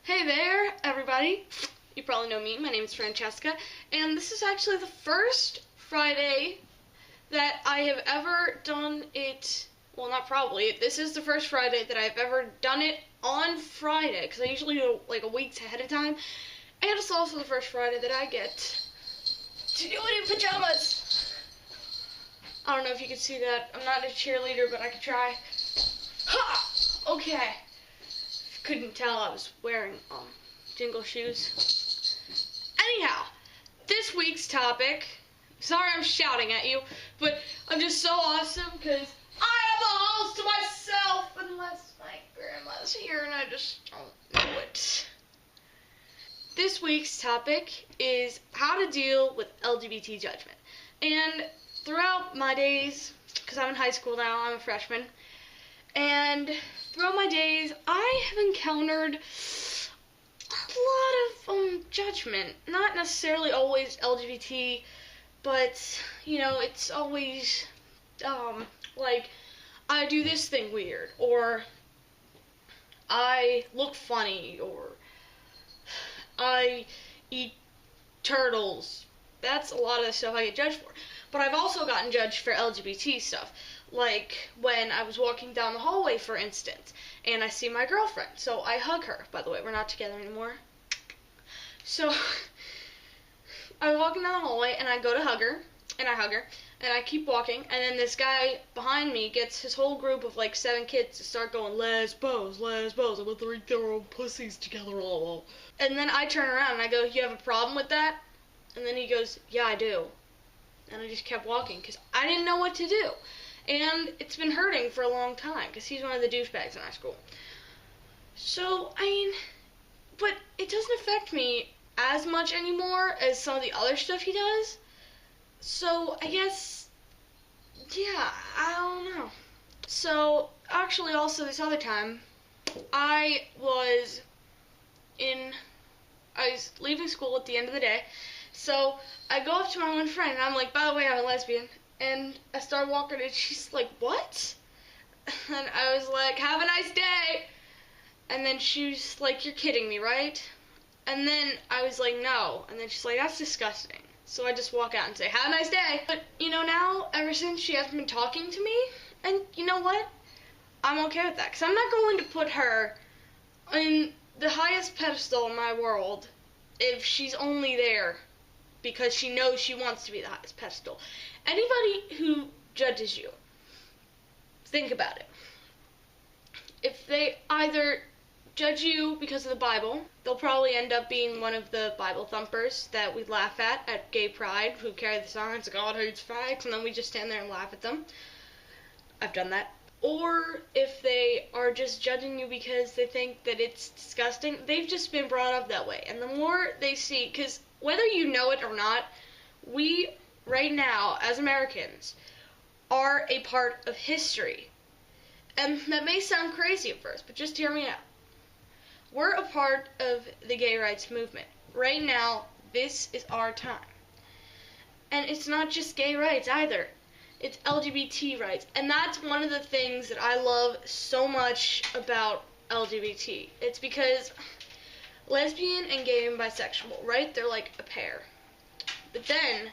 Hey there, everybody. You probably know me. My name is Francesca, and this is actually the first Friday that I have ever done it. Well, not probably. This is the first Friday that I've ever done it on Friday, because I usually do like a week ahead of time. And it's also the first Friday that I get to do it in pajamas. I don't know if you can see that. I'm not a cheerleader, but I could try. Ha! Okay. Couldn't tell I was wearing jingle shoes. Anyhow, this week's topic, sorry I'm shouting at you, but I'm just so awesome because I have the house to myself unless my grandma's here and I just don't know it. This week's topic is how to deal with LGBT judgment. And throughout my days, because I'm in high school now, I'm a freshman, and throughout my days, I have encountered a lot of judgment. Not necessarily always LGBT, but, you know, it's always, like, I do this thing weird, or I look funny, or I eat turtles. That's a lot of the stuff I get judged for. But I've also gotten judged for LGBT stuff. Like when I was walking down the hallway, for instance, and I see my girlfriend, so I hug her. By the way, we're not together anymore. So I was walking down the hallway, and I go to hug her, and I hug her, and I keep walking, and then this guy behind me gets his whole group of like 7 kids to start going, lesbos, lesbos, I'm gonna eat their own pussies together, all. And then I turn around and I go, you have a problem with that? And then he goes, yeah, I do. And I just kept walking, because I didn't know what to do. And it's been hurting for a long time, because he's one of the douchebags in our school. So, I mean, but it doesn't affect me as much anymore as some of the other stuff he does. So, I guess, yeah, I don't know. So, actually, also this other time, I was leaving school at the end of the day. So, I go up to my one friend, and I'm like, by the way, I'm a lesbian. And I started walking, and she's like, what? And I was like, have a nice day. And then she's like, you're kidding me, right? And then I was like, no. And then she's like, that's disgusting. So I just walk out and say, have a nice day. But, you know, now, ever since, she hasn't been talking to me. And you know what? I'm okay with that. Because I'm not going to put her in the highest pedestal in my world if she's only there because she knows she wants to be the highest pedestal. Anybody who judges you, think about it. If they either judge you because of the Bible, they'll probably end up being one of the Bible thumpers that we laugh at Gay Pride, who carry the signs, God hates fags, and then we just stand there and laugh at them. I've done that. Or if they are just judging you because they think that it's disgusting, they've just been brought up that way. And the more they see, because whether you know it or not, we, right now, as Americans, are a part of history. And that may sound crazy at first, but just hear me out. We're a part of the gay rights movement. Right now, this is our time. And it's not just gay rights either. It's LGBT rights. And that's one of the things that I love so much about LGBT. It's because lesbian and gay and bisexual, right? They're like a pair. But then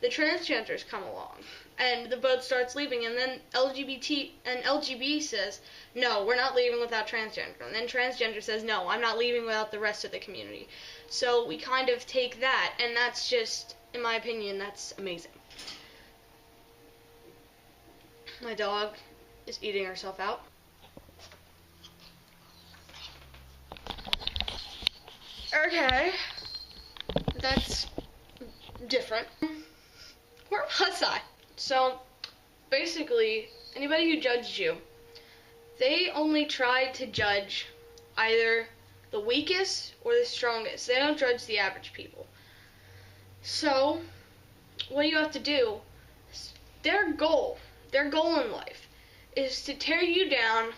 the transgenders come along and the boat starts leaving, and then LGB says, no, we're not leaving without transgender. And then transgender says, no, I'm not leaving without the rest of the community. So we kind of take that, and that's just, in my opinion, that's amazing. My dog is eating herself out. Okay, that's different. Where was I? So, basically, anybody who judged you, they only tried to judge either the weakest or the strongest. They don't judge the average people. So, what you have to do, their goal in life is to tear you down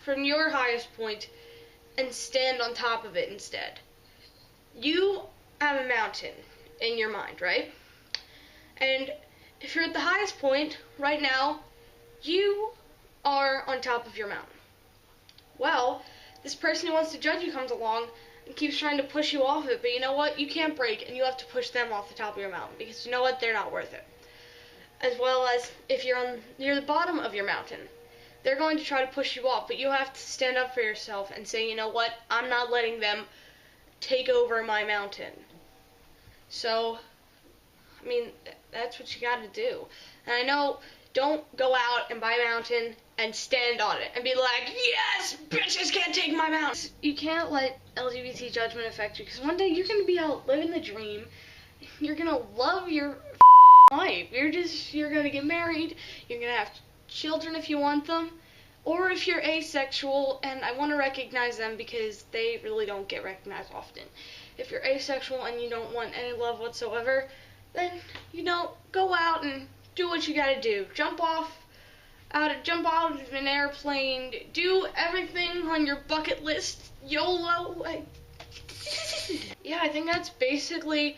from your highest point and stand on top of it instead. You have a mountain in your mind, right? And if you're at the highest point right now, you are on top of your mountain. Well, this person who wants to judge you comes along and keeps trying to push you off it, but you know what? You can't break, and you have to push them off the top of your mountain, because you know what? They're not worth it. As well as if you're near the bottom of your mountain, they're going to try to push you off, but you have to stand up for yourself and say, you know what? I'm not letting them take over my mountain. So, I mean, that's what you gotta do. And I know, don't go out and buy a mountain and stand on it and be like, yes, bitches can't take my mountain. You can't let LGBT judgment affect you, because one day you're gonna be out living the dream. You're gonna love your life. You're gonna get married. You're gonna have children if you want them, or if you're asexual, and I want to recognize them because they really don't get recognized often. If you're asexual and you don't want any love whatsoever, then, go out and do what you gotta do. Jump out of an airplane, do everything on your bucket list, YOLO. Yeah, I think that's basically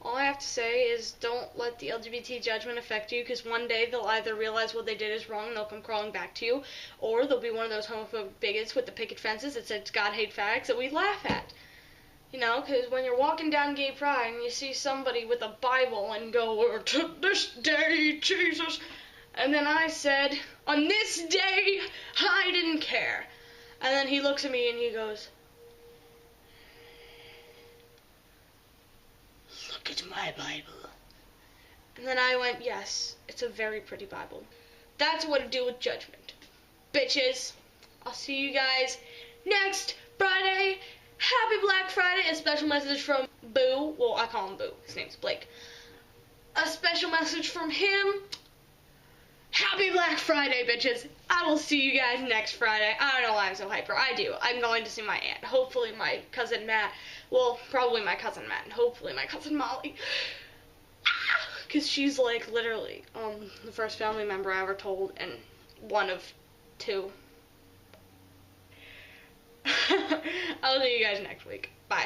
all I have to say is don't let the LGBT judgment affect you, because one day they'll either realize what they did is wrong and they'll come crawling back to you, or they'll be one of those homophobic bigots with the picket fences that says God hate fags that we laugh at. Because when you're walking down Gay Pride and you see somebody with a Bible and go, to this day, Jesus, and then I said, on this day, I didn't care. And then he looks at me and he goes, look at my Bible. And then I went, yes, it's a very pretty Bible. That's what to do with judgment. Bitches, I'll see you guys next Friday. Happy Black Friday. A special message from Boo. Well, I call him Boo. His name's Blake. A special message from him. Happy Black Friday, bitches. I will see you guys next Friday. I don't know why I'm so hyper. I do. I'm going to see my aunt. Hopefully my cousin Matt. Well, probably my cousin Matt. And hopefully my cousin Molly. Because she's like literally the first family member I ever told, and one of two. I'll see you guys next week. Bye.